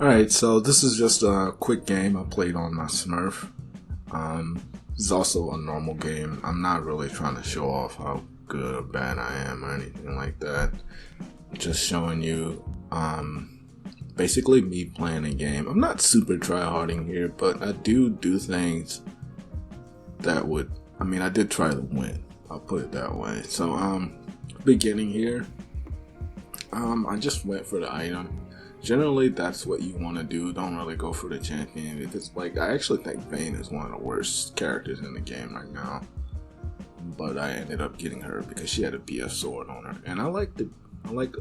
Alright, so this is just a quick game I played on my smurf. This is also a normal game. I'm not really trying to show off how good or bad I am or anything like that. Just showing you basically me playing a game. I'm not super tryharding here, but I do things that would, I did try to win. I'll put it that way. So beginning here, I just went for the item. Generally, that's what you want to do. Don't really go for the champion because, like, I actually think Vayne is one of the worst characters in the game right now. But I ended up getting her because she had a BF sword on her, and I like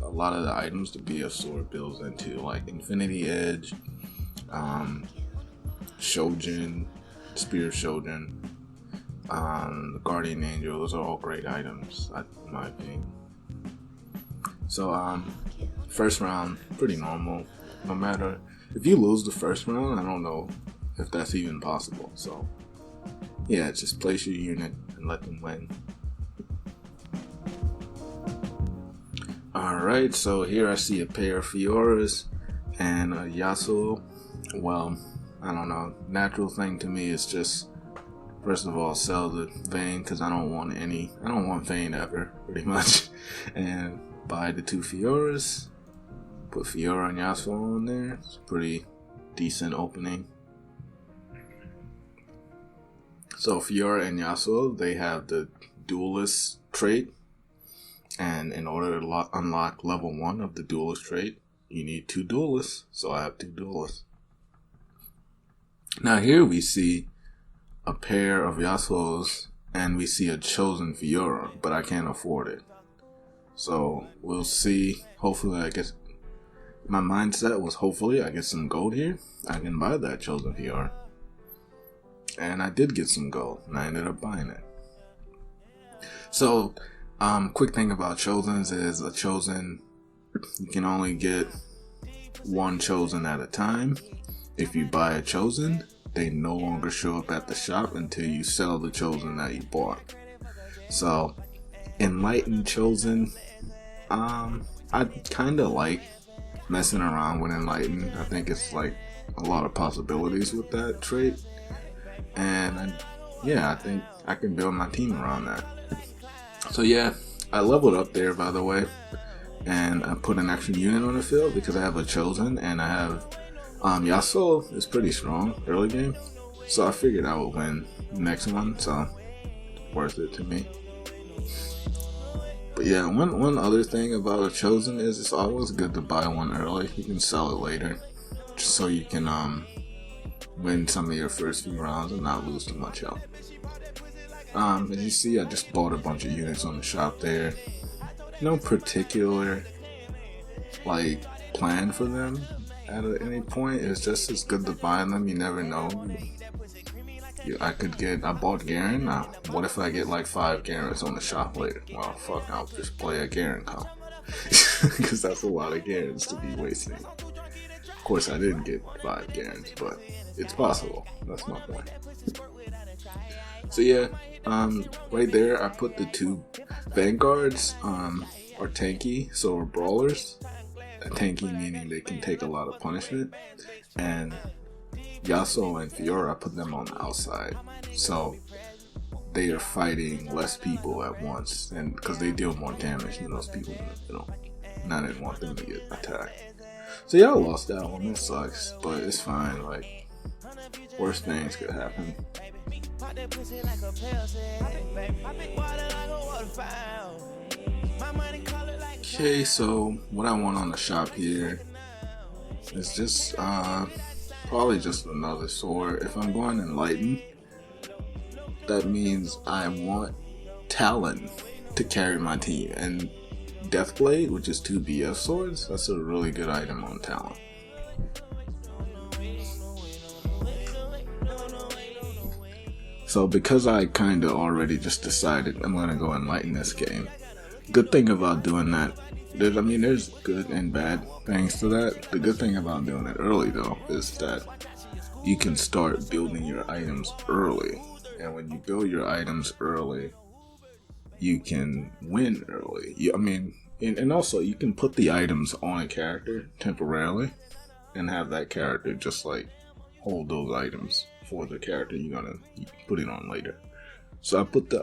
a lot of the items the BF sword builds into, like Infinity Edge, Shojin, Spear of Shojin, the Guardian Angel. Those are all great items, in my opinion. So, first round, pretty normal. No matter if you lose the first round, I don't know if that's even possible. So, yeah, just place your unit and let them win. Alright, so here I see a pair of Fioras and a Yasuo. Well, I don't know. Natural thing to me is just, first of all, sell the Vayne because I don't want Vayne ever, pretty much. And buy the two Fioras. Put Fiora and Yasuo on there. It's a pretty decent opening. So Fiora and Yasuo, they have the duelist trait. And in order to unlock level 1 of the duelist trait, you need 2 duelists. So I have 2 duelists. Now here we see a pair of Yasuos and we see a chosen Fiora, but I can't afford it. So we'll see. Hopefully I get, my mindset was hopefully I get some gold here. I can buy that chosen Fiora. And I did get some gold and I ended up buying it. So quick thing about chosens is a chosen, you can only get one chosen at a time. If you buy a chosen, they no longer show up at the shop until you sell the chosen that you bought. So Enlightened chosen, I kind of like messing around with Enlightened. I think it's like a lot of possibilities with that trait, and I think I can build my team around that. So yeah, I leveled up there, by the way, and I put an extra unit on the field because I have a chosen and I have Yasuo is pretty strong early game, so I figured I would win the next one, so worth it to me. But yeah, one other thing about a chosen is it's always good to buy one early. You can sell it later, just so you can win some of your first few rounds and not lose too much health. As you see, I just bought a bunch of units on the shop there. No particular like plan for them at any point. It's just as good to buy them. You never know. I bought Garen. Now, what if I get like 5 Garens on the shop later? Well, fuck, I'll just play a Garen comp. Because that's a lot of Garens to be wasting. Of course, I didn't get 5 Garens, but it's possible. That's my point. So yeah, right there, I put the 2 Vanguards, are tanky, so are brawlers. Tanky meaning they can take a lot of punishment. And Yasuo and Fiora, I put them on the outside, so they are fighting less people at once, and because they deal more damage than those people in the middle, and I didn't want them to get attacked. So yeah, I lost that one. It sucks, but it's fine. Like, worst things could happen. Okay, so what I want on the shop here is just probably just another sword. If I'm going Enlightened, that means I want Talon to carry my team, and Deathblade, which is 2 BF swords, that's a really good item on Talon. So because I kinda already just decided I'm gonna go Enlighten this game, good thing about doing that, there's good and bad things to that. The good thing about doing it early though is that you can start building your items early, and when you build your items early, you can win early. And also you can put the items on a character temporarily, and have that character just like hold those items for the character you're gonna put it on later. So I put the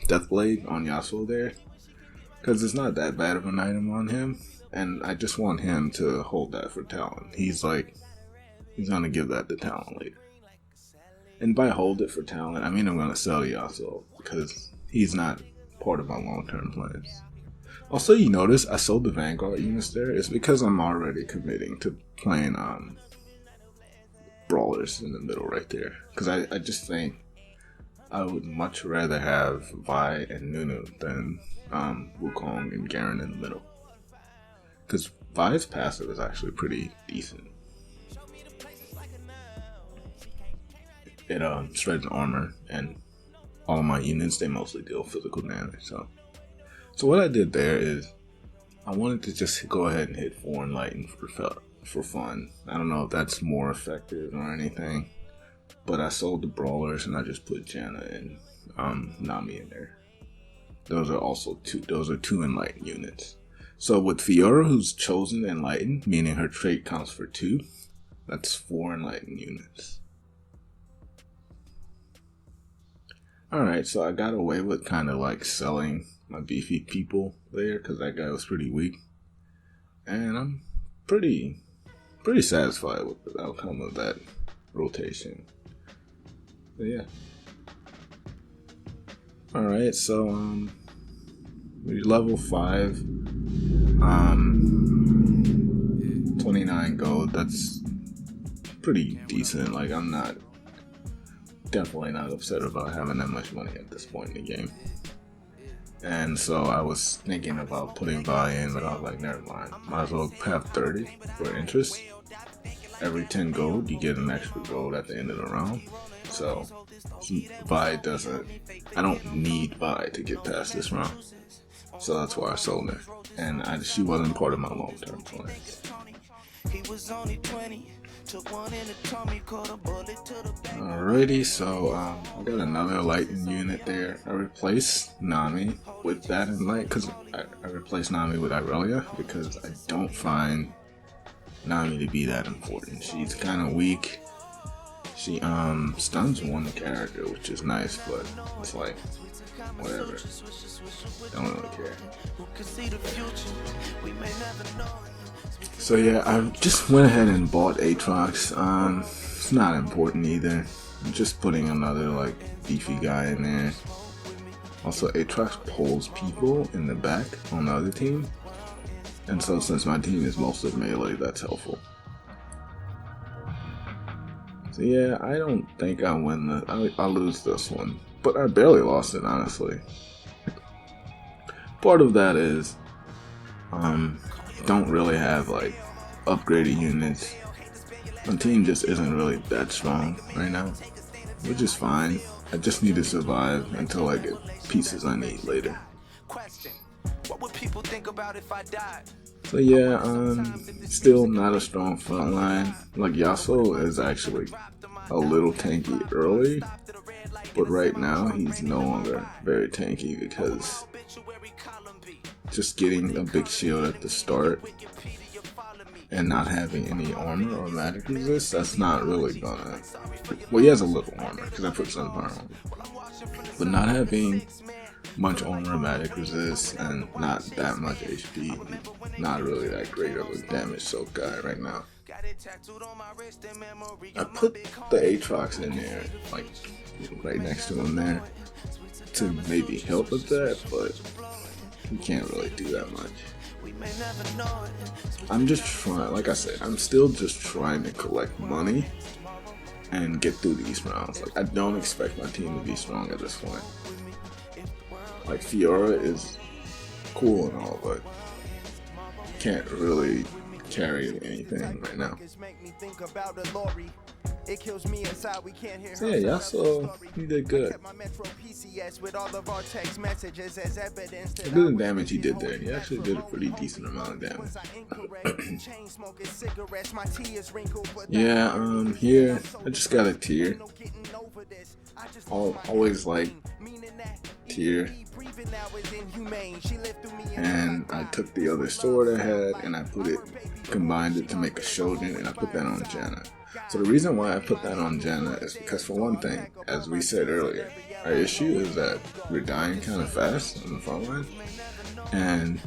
Deathblade on Yasuo there because it's not that bad of an item on him, and I just want him to hold that for Talon. He's gonna give that to Talon later. And by hold it for Talon, I mean I'm gonna sell Yasuo because he's not part of my long-term plans. Also, you notice I sold the Vanguard units there. It's because I'm already committing to playing brawlers in the middle right there. Because I just think I would much rather have Vi and Nunu than Wukong and Garen in the middle. Because Vi's passive is actually pretty decent. It shreds armor, and all of my units, they mostly deal physical damage. So what I did there is I wanted to just go ahead and hit 4 Enlightened for fun. I don't know if that's more effective or anything, but I sold the brawlers and I just put Janna and Nami in there. Those are two Enlightened units. So with Fiora, who's chosen Enlightened, meaning her trait counts for 2, that's 4 Enlightened units. Alright, so I got away with kind of like selling my beefy people there because that guy was pretty weak. And I'm pretty satisfied with the outcome of that rotation. But yeah. Alright, so we level 5. 29 gold, that's pretty decent. Like, I'm definitely not upset about having that much money at this point in the game. And so I was thinking about putting Vi in, but I was like, never mind. Might as well have 30 for interest. Every 10 gold, you get an extra gold at the end of the round. So Vi I don't need Vi to get past this round. So that's why I sold her. And she wasn't part of my long-term plans. Alrighty, so I got another Enlightened unit there. I replaced Nami with that Enlightened because I replaced Nami with Irelia because I don't find Nami to be that important. She's kind of weak. She stuns one character, which is nice, but it's like whatever. Don't really care. So yeah, I just went ahead and bought Aatrox. It's not important either. I'm just putting another like beefy guy in there. Also, Aatrox pulls people in the back on the other team, and so since my team is mostly melee, that's helpful. So yeah, I don't think I win I'll lose this one, but I barely lost it, honestly. Part of that is don't really have like upgraded units. My team just isn't really that strong right now, which is fine. I just need to survive until I get pieces I need later. So yeah, still not a strong front line. Like Yasuo is actually a little tanky early, but right now he's no longer very tanky because just getting a big shield at the start and not having any armor or magic resist, that's not really gonna... Well, he has a little armor because I put some power on him, but not having much armor, magic resist, and not that much HP, not really that great of a damage soak guy right now. I put the Aatrox in there, like right next to him there, to maybe help with that, but we can't really do that much. I'm just trying, like I said, I'm still just trying to collect money and get through these rounds. Like, I don't expect my team to be strong at this point. Like, Fiora is cool and all, but can't really carry anything right now. So yeah, Yasuo, he did good. The good damage he did there, he actually did a pretty decent amount of damage. Yeah, here, I just got a tier. Always like tier, and I took the other sword I had and I combined it to make a Shogun, and I put that on Janna. So the reason why I put that on Janna is because, for one thing, as we said earlier, our issue is that we're dying kind of fast on the front line, and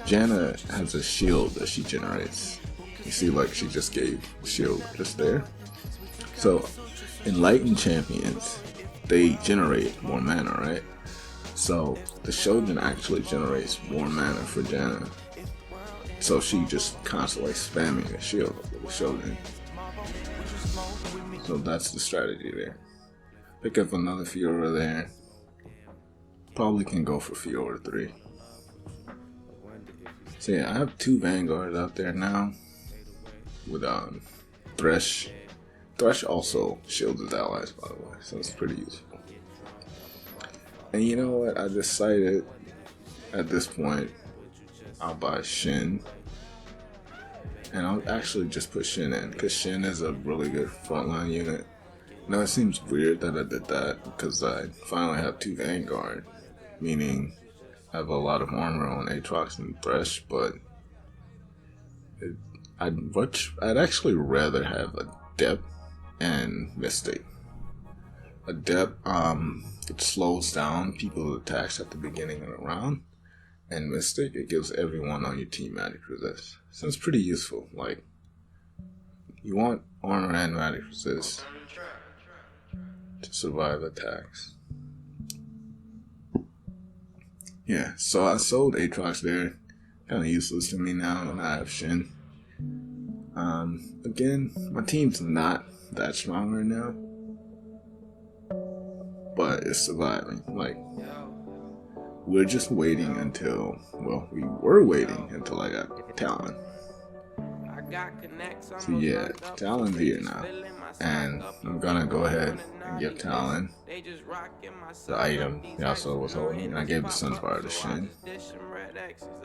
Janna has a shield that she generates. You see, like, she just gave a shield just there. So Enlightened champions, they generate more mana, right? So the Shogun actually generates more mana for Janna. So she just constantly spamming the shield with the Shogun. So that's the strategy there. Pick up another Fiora there. Probably can go for Fiora 3. So yeah, I have 2 Vanguards out there now with Thresh. Thresh also shields his allies, by the way, so it's pretty useful. And you know what? I decided at this point I'll buy Shin. And I'll actually just put Shin in, because Shin is a really good frontline unit. Now it seems weird that I did that, because I finally have 2 Vanguard, meaning I have a lot of armor on Aatrox and Thresh, but I'd actually rather have Adept and Mystic. Adept, it slows down people's attacks at the beginning of the round, and Mystic, it gives everyone on your team magic resist. So it's pretty useful. Like, you want armor and magic resist to survive attacks. Yeah, so I sold Aatrox there. Kind of useless to me now, and I have Shin. Again, my team's not that strong right now, but it's surviving. Like, we're just waiting until, well, we were waiting until I got Talon. So yeah, Talon's here now, and I'm gonna go ahead and give Talon the item Yasuo was holding, and I gave the Sunfire to Shin.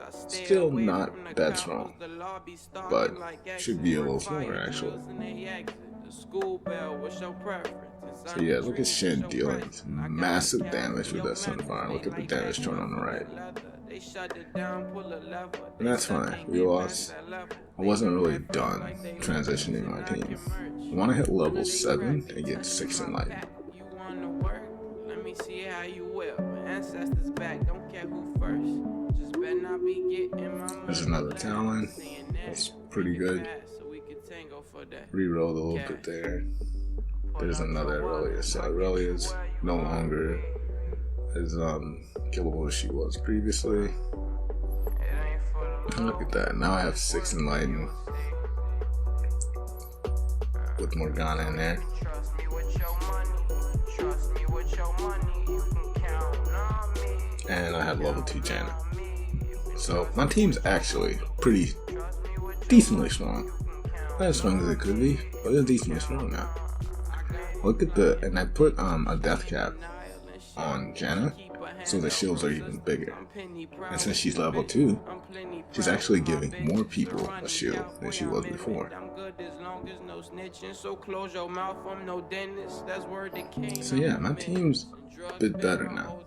Still not that strong, but should be a little slower actually. So yeah, look at Shin dealing massive damage with that Sunfire. Look at the damage turn on the right. And that's fine. We lost. I wasn't really done transitioning my team. I want to hit level 7 and get 6 Enlightened. There's another Talon. That's pretty good. Rerolled a little bit there. There's another Aurelia. So Aurelia's no longer as killable as she was previously. And look at that. Now I have 6 Enlightened with Morgana in there. And I have level 2 Janna. So my team's actually pretty decently strong. Not as strong as it could be, but it's decently strong now. Look at and I put a death cap on Janna, so the shields are even bigger. And since she's level 2, she's actually giving more people a shield than she was before. So yeah, my team's a bit better now.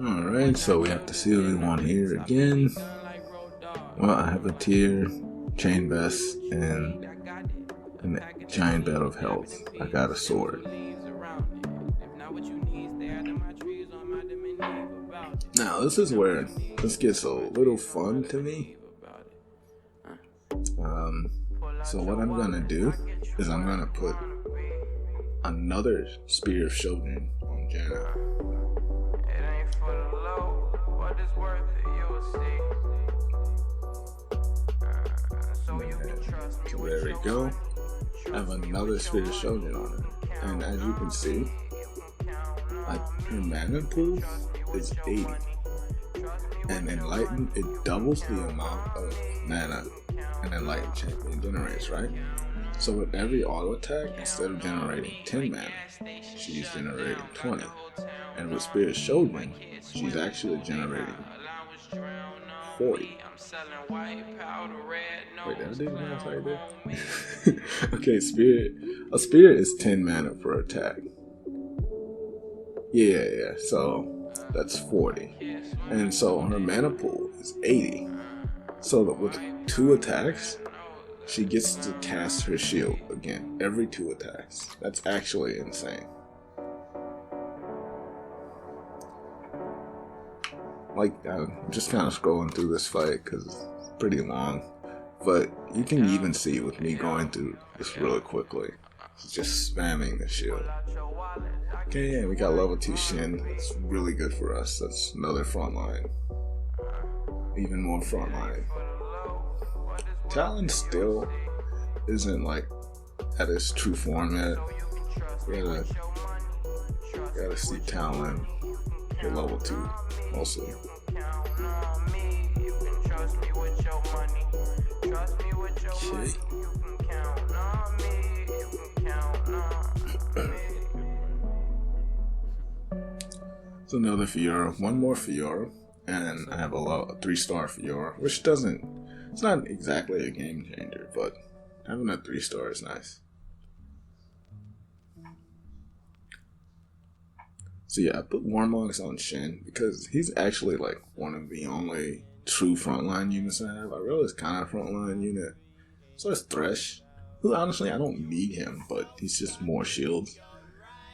Alright, so we have to see what we want here again. Well, I have a tier, chain vest, and a giant bed of health. I got a sword. Now, this is where this gets a little fun to me. So what I'm gonna do is I'm gonna put another Spear of Shogun on Janna. So there we go. I have another Spear of Shogun on it. And as you can see, her mana pool is 80. And Enlightened, it doubles the amount of mana an Enlightened champion generates, right? So with every auto attack, instead of generating 10 mana, she's generating 20. And with Spear of Shogun, she's actually generating 40. Wait, did I do the math right there? Okay, spirit. A spirit is 10 mana per attack. Yeah, so that's 40. And so her mana pool is 80. So that with 2 attacks, she gets to cast her shield again every 2 attacks. That's actually insane. Like, I'm just kind of scrolling through this fight because it's pretty long. But you can even see with me going through this really quickly. It's just spamming the shield. Okay, yeah, we got level 2 Shin. It's really good for us. That's another front line. Even more front line. Talon still isn't like at its true form yet. Gotta see Talon at level 2 mostly. Okay. So another Fiora, one more Fiora, and I have a 3-star Fiora, which it's not exactly a game changer, but having a 3-star is nice. So yeah, I put Warmogs on Shin because he's actually like one of the only true frontline units I have. I realize kind of frontline unit. So it's Thresh, who honestly I don't need him, but he's just more shields.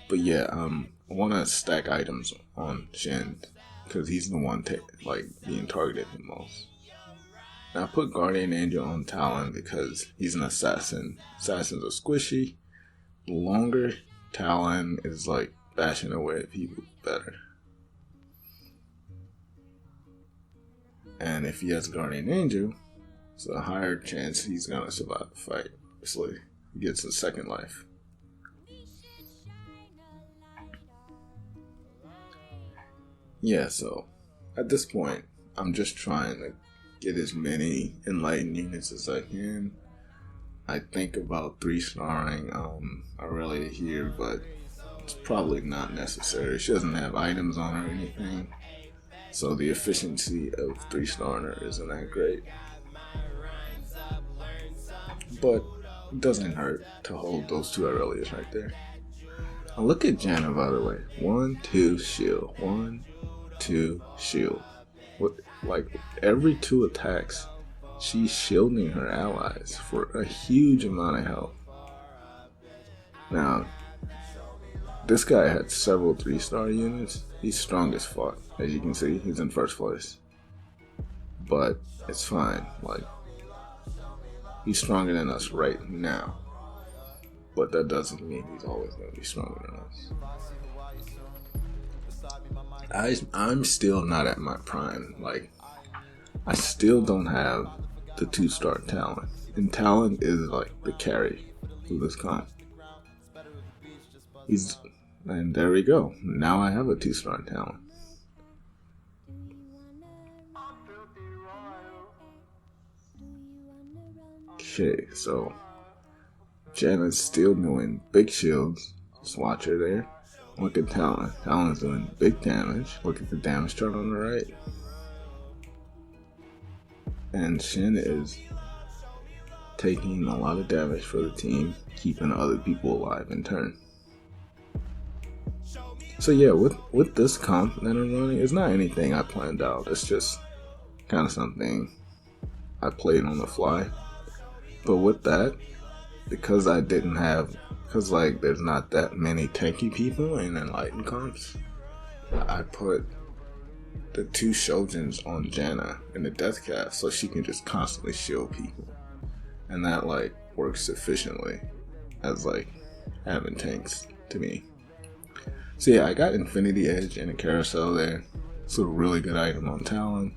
But yeah, I want to stack items on Shin because he's the one being targeted the most. Now I put Guardian Angel on Talon because he's an assassin. Assassins are squishy. The longer Talon is like bashing away at people, better. And if he has Guardian Angel, it's a higher chance he's gonna survive the fight. Obviously, he gets a second life. Yeah, so at this point, I'm just trying to get as many Enlightened units as I can. I think about 3-starring Aurelia here, but it's probably not necessary. She doesn't have items on her or anything, so the efficiency of 3-starring her isn't that great. But it doesn't hurt to hold those 2 Aurelias right there. Now look at Janna, by the way. 1, 2, shield. 1, 2, shield. Like every 2 attacks, she's shielding her allies for a huge amount of health. Now, this guy had several 3-star units. He's strong as fuck. As you can see, he's in first place. But it's fine. Like, he's stronger than us right now. But that doesn't mean he's always going to be stronger than us. I'm still not at my prime. Like, I still don't have the 2-star Talon. And Talon is like the carry for this con. And there we go. Now I have a 2-star Talon. Okay, so Janna's still doing big shields. Just watch her there. Look at Talon. Talon's doing big damage. Look at the damage chart on the right. And Shin is taking a lot of damage for the team, keeping other people alive in turn. So yeah, with this comp that I'm running, it's not anything I planned out. It's just kind of something I played on the fly. But with that, because there's not that many tanky people in Enlightened comps, I put the 2 Shoujins on Janna in the death cast so she can just constantly shield people. And that works efficiently as having tanks to me. So yeah, I got Infinity Edge and a Carousel there. It's a really good item on Talon.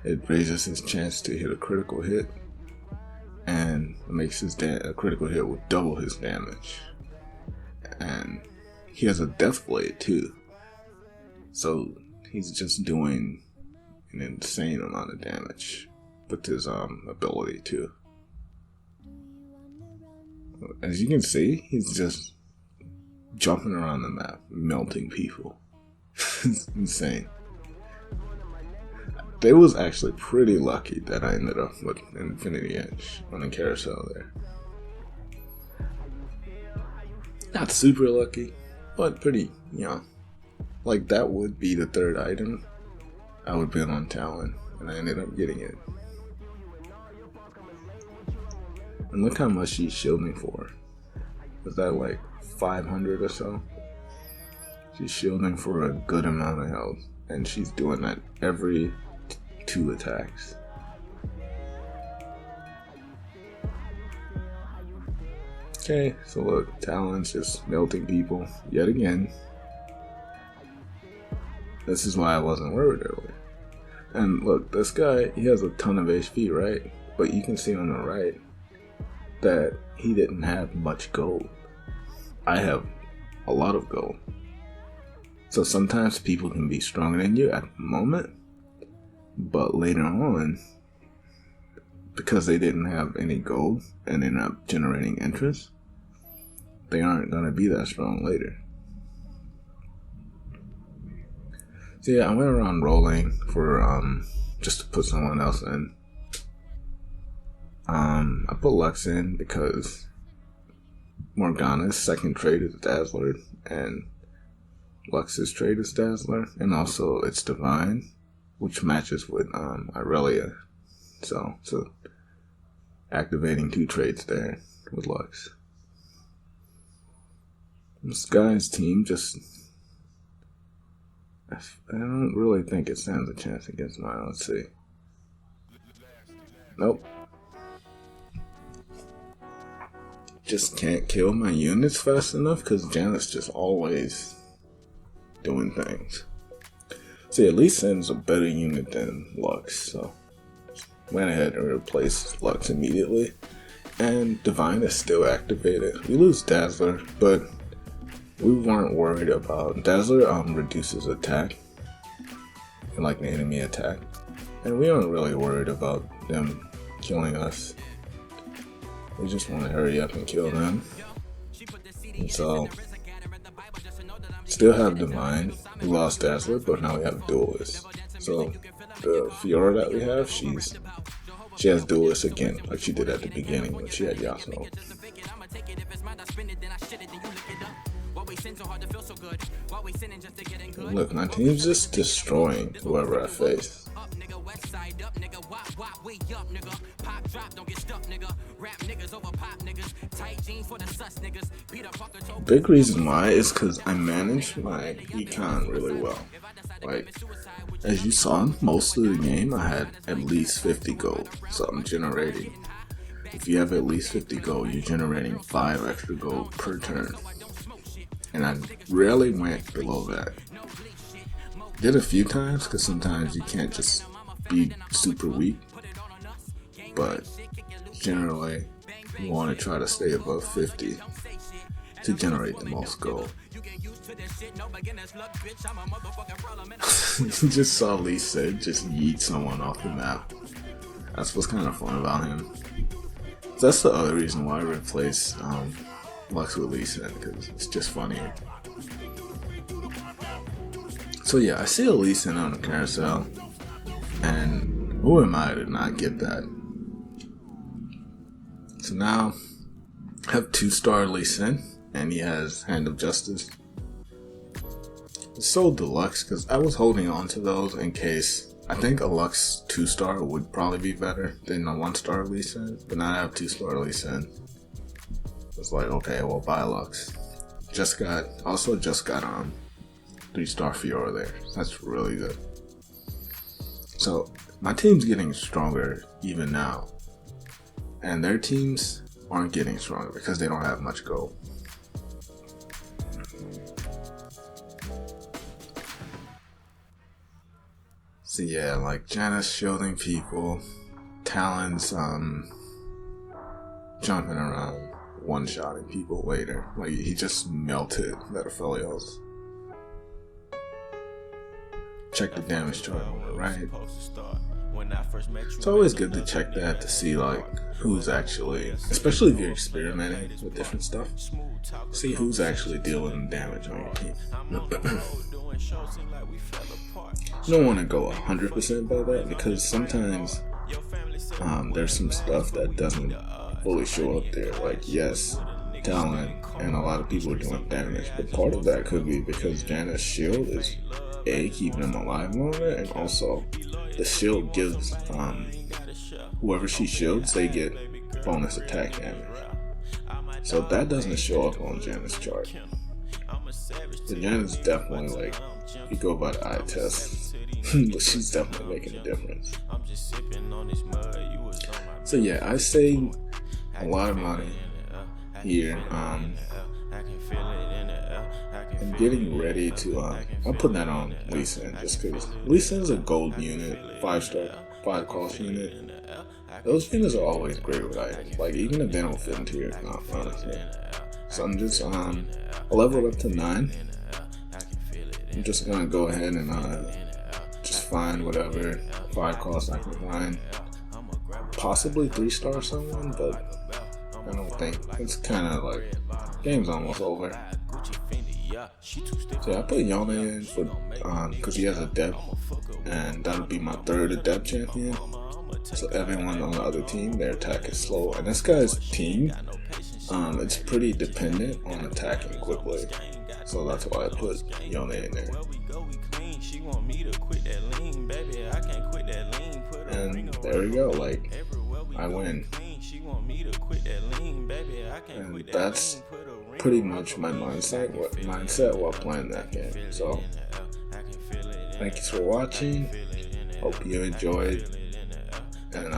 It raises his chance to hit a critical hit and makes a critical hit with double his damage. And he has a Death Blade too. So he's just doing an insane amount of damage with his ability too. As you can see, he's just jumping around the map, melting people. It's insane. They was actually pretty lucky that I ended up with Infinity Edge on the carousel there. Not super lucky, but pretty, like that would be the third item I would bid on Talon, and I ended up getting it. And look how much she's shielding for. Is that like 500 or so? She's shielding for a good amount of health, and she's doing that every 2 attacks. Okay, so look, Talon's just melting people yet again. This is why I wasn't worried earlier. And look, this guy, he has a ton of HP, right? But you can see on the right that he didn't have much gold. I have a lot of gold. So sometimes people can be stronger than you at the moment, but later on, because they didn't have any gold and they're not generating interest, they aren't going to be that strong later. So yeah, I went around rolling for just to put someone else in. I put Lux in because Morgana's second trait is Dazzler, and Lux's trait is Dazzler, and also it's Divine, which matches with Irelia. So activating 2 traits there with Lux. This guy's team just, I don't really think it stands a chance against mine. Let's see. Nope. Just can't kill my units fast enough because Janna's just always doing things. See, at least Sin's a better unit than Lux, so went ahead and replaced Lux immediately. And Divine is still activated. We lose Dazzler, but we weren't worried about Dazzler. Reduces attack and like the enemy attack, and we aren't really worried about them killing us. We just want to hurry up and kill them. And so still have Divine. We lost Dazzler, but now we have Duelist. So the Fiora that we have, she has Duelist again, like she did at the beginning when she had Yasuo. Look, my team's just destroying whoever I face. Big reason why is because I manage my econ really well. Like, as you saw, most of the game I had at least 50 gold, so I'm generating. If you have at least 50 gold, you're generating 5 extra gold per turn. And I rarely went below that. Did a few times, because sometimes you can't just be super weak. But generally, you want to try to stay above 50 to generate the most gold. You just saw Lisa just yeet someone off the map. That's what's kind of fun about him. So that's the other reason why I replaced Lux with Lisa, because it's just funnier. So yeah, I see a Lisa on the carousel, and who am I to not get that? So now I have 2-star Lisa, and he has Hand of Justice. I sold the Lux because I was holding on to those in case. I think a Lux 2-star would probably be better than a 1-star Lisa, but now I have 2-star Lisa. It's like, okay, we'll buy Lux. Just got 3-star Fiora there. That's really good. So my team's getting stronger even now, and their teams aren't getting stronger because they don't have much gold. So yeah, like Janna's shielding people, Talon's jumping around, one-shotting people later. Like, he just melted Metafilios. Check the damage chart on the right. It's always good to check that to see like who's actually, especially if you're experimenting with different stuff, see who's actually dealing damage on your team. You don't want to go 100% by that, because sometimes there's some stuff that doesn't fully show up there. Like, yes, Talon and a lot of people are doing damage, but part of that could be because Janna's shield is keeping him alive longer, and also the shield gives whoever she shields, they get bonus attack damage. So that doesn't show up on Janna's chart. So Janna's definitely, like, you go by the eye test, but she's definitely making a difference. So yeah, I save a lot of money here. I'm getting ready to I'm putting that on Lee Sin, just because Lee Sin's a gold unit, 5-star, 5-cost unit. Those units are always great with items, like even if they don't fit into your comp, honestly. So I'm just I leveled up to 9. I'm just gonna go ahead and just find whatever 5-cost I can find. Possibly 3-star someone, but I don't think. It's kind of like, game's almost over. So yeah, I put Janna in for because he has a depth, and that'll be my 3rd adept champion. So everyone on the other team, their attack is slow, and this guy's team, it's pretty dependent on attacking quickly. So that's why I put Janna in there. And there we go, like, I win. And that's pretty much my mindset while playing that game. So thanks for watching, hope you enjoyed, and